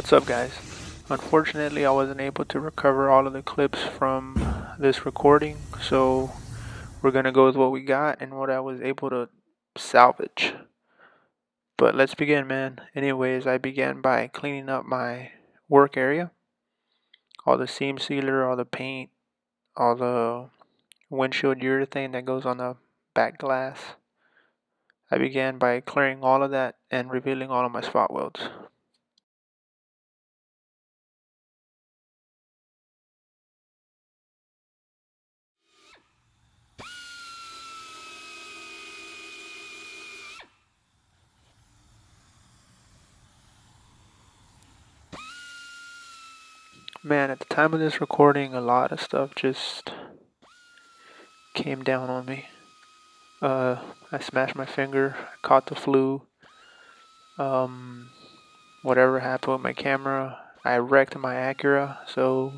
What's up, guys? Unfortunately, I wasn't able to recover all of the clips from this recording, so we're gonna go with what we got and what I was able to salvage. But let's begin, man. Anyways, I began by cleaning up my work area, all the seam sealer, all the paint, all the windshield urethane that goes on the back glass. I began by clearing all of that and revealing all of my spot welds. Man, at the time of this recording, a lot of stuff just came down on me. I smashed my finger, I caught the flu. Um, Whatever happened with my camera, I wrecked my Acura, so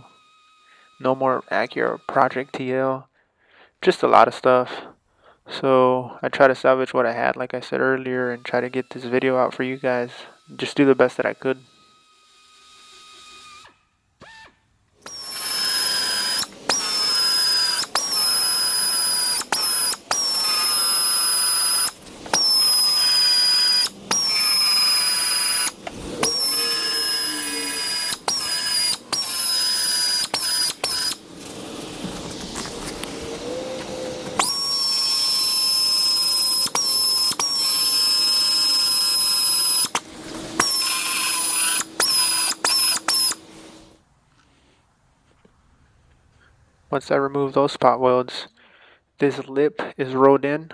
no more Acura Project TL. Just a lot of stuff. So I try to salvage what I had, like I said earlier, and try to get this video out for you guys. Just do the best that I could. Once I remove those spot welds, this lip is rolled in,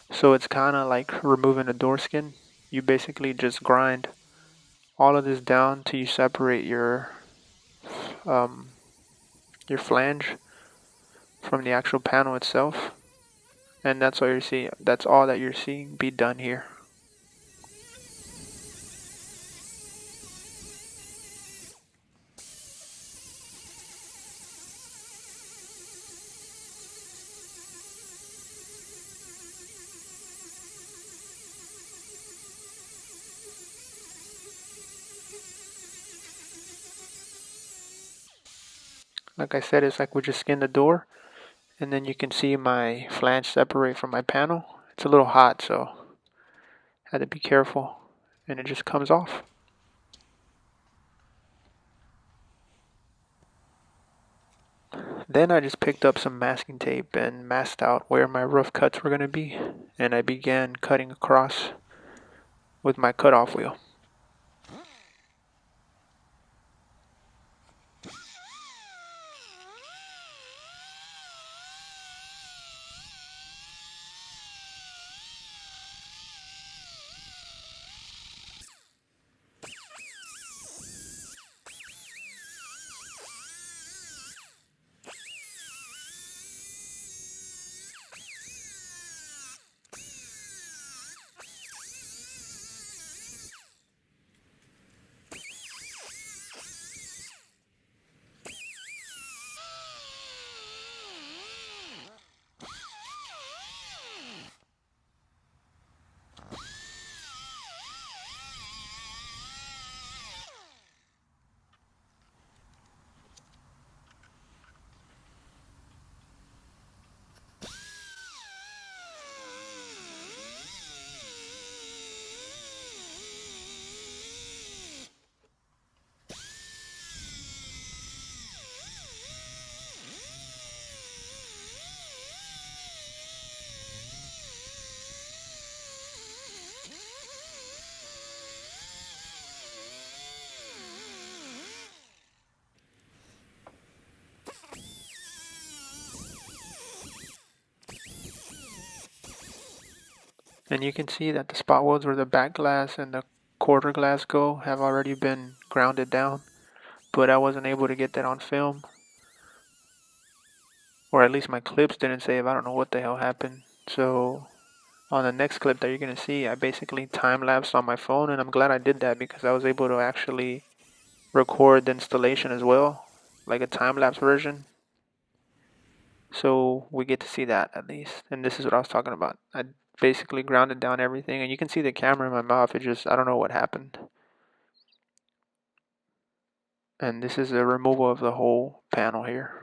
so it's kind of like removing a door skin. You basically just grind all of this down till you separate um, your flange from the actual panel itself, and that's all you're seeing. That's all that you're seeing be done here. Like I said, it's like we just skinned the door, and then you can see my flange separate from my panel. It's a little hot, so had to be careful, and it just comes off. Then I just picked up some masking tape and masked out where my rough cuts were going to be, and I began cutting across with my cutoff wheel. And you can see that the spot welds where the back glass and the quarter glass go have already been grounded down, but I wasn't able to get that on film, or at least my clips didn't save. I don't know what the hell happened. So on the next clip that you're going to see, I basically time-lapsed on my phone, and I'm glad I did that because I was able to actually record the installation as well, like a time-lapse version. So we get to see that at least, and this is what I was talking about. I basically grounded down everything, and you can see the camera in my mouth. It just, I don't know what happened. And this is the removal of the whole panel here.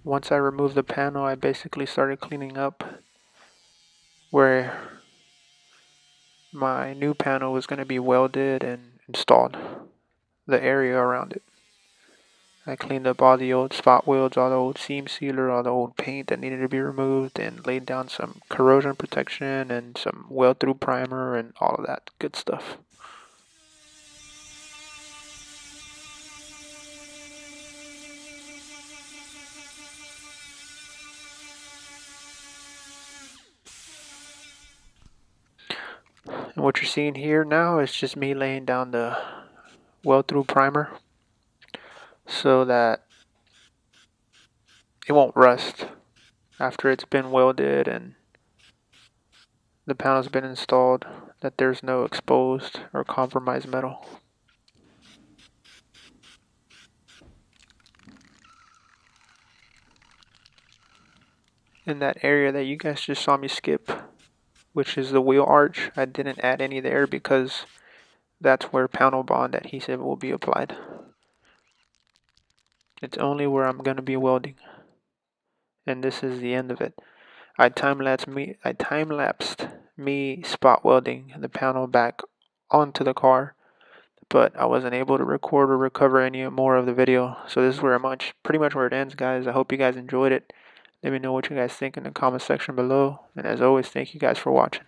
Once I removed the panel, I basically started cleaning up where my new panel was going to be welded and installed, the area around it. I cleaned up all the old spot welds, all the old seam sealer, all the old paint that needed to be removed, and laid down some corrosion protection and some weld through primer and all of that good stuff. And what you're seeing here now is just me laying down the weld through primer so that it won't rust after it's been welded and the panel's been installed, that there's no exposed or compromised metal. In that area that you guys just saw me skip, which is the wheel arch, I didn't add any there because that's where panel bond adhesive will be applied. It's only where I'm going to be welding. And this is the end of it. I time-lapsed me spot welding the panel back onto the car, but I wasn't able to record or recover any more of the video. So this is pretty much where it ends, guys. I hope you guys enjoyed it. Let me know what you guys think in the comment section below. And as always, thank you guys for watching.